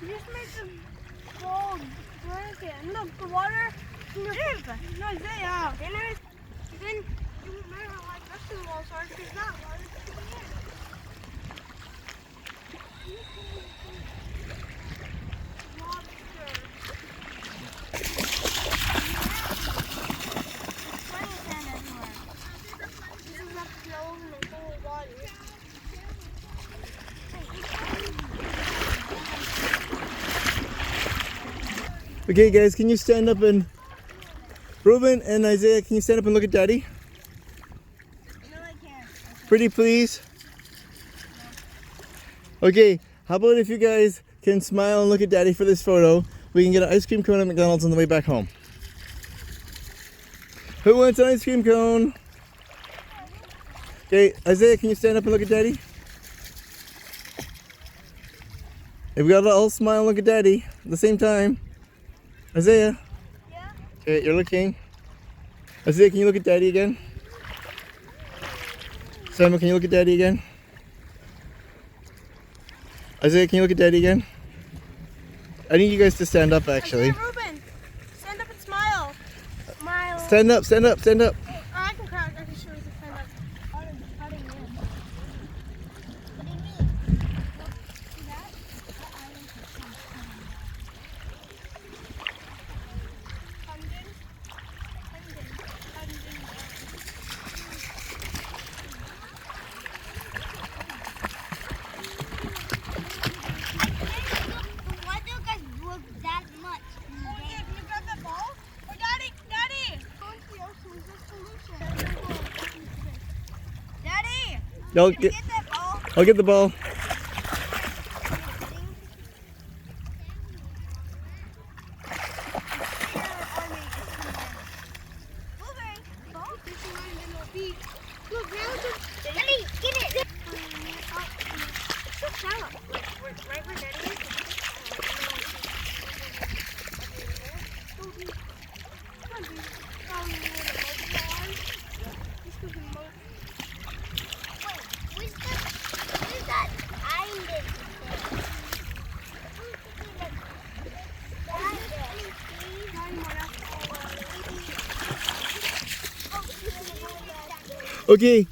You just made the gold blanket. And look, the water in your rib. No, Isaiah. Then you won't know how high vegetables are because that water's in the air. Lobster. Funny sand everywhere. This is not snow and it's only water. Okay guys, can you stand up and Ruben and Isaiah, can you stand up and look at Daddy? No, I can't. Pretty please. Okay, how about if you guys can smile and look at Daddy for this photo? We can get an ice cream cone at McDonald's on the way back home. Who wants an ice cream cone? Okay, Isaiah, can you stand up and look at Daddy? If we gotta all smile and look at Daddy at the same time. Isaiah? Yeah? Okay, you're looking. Isaiah, can you look at Daddy again? Samuel, can you look at Daddy again? Isaiah, can you look at Daddy again? I need you guys to stand up actually. Isaiah, Ruben, stand up and smile. Smile. Stand up, stand up, stand up. Oh, I can crouch. I can show you to stand up. How do you mean? What do you mean? See that? Why do you guys work that much? Oh, yeah, can you grab that ball? Oh, Daddy, Daddy! Go into the ocean. There's pollution. Daddy! I'll Can you get, get that ball? I'll get the ball. Look, now it's just... Daddy, get it! It's shallow. Right where Daddy is. Where's that island? Okay,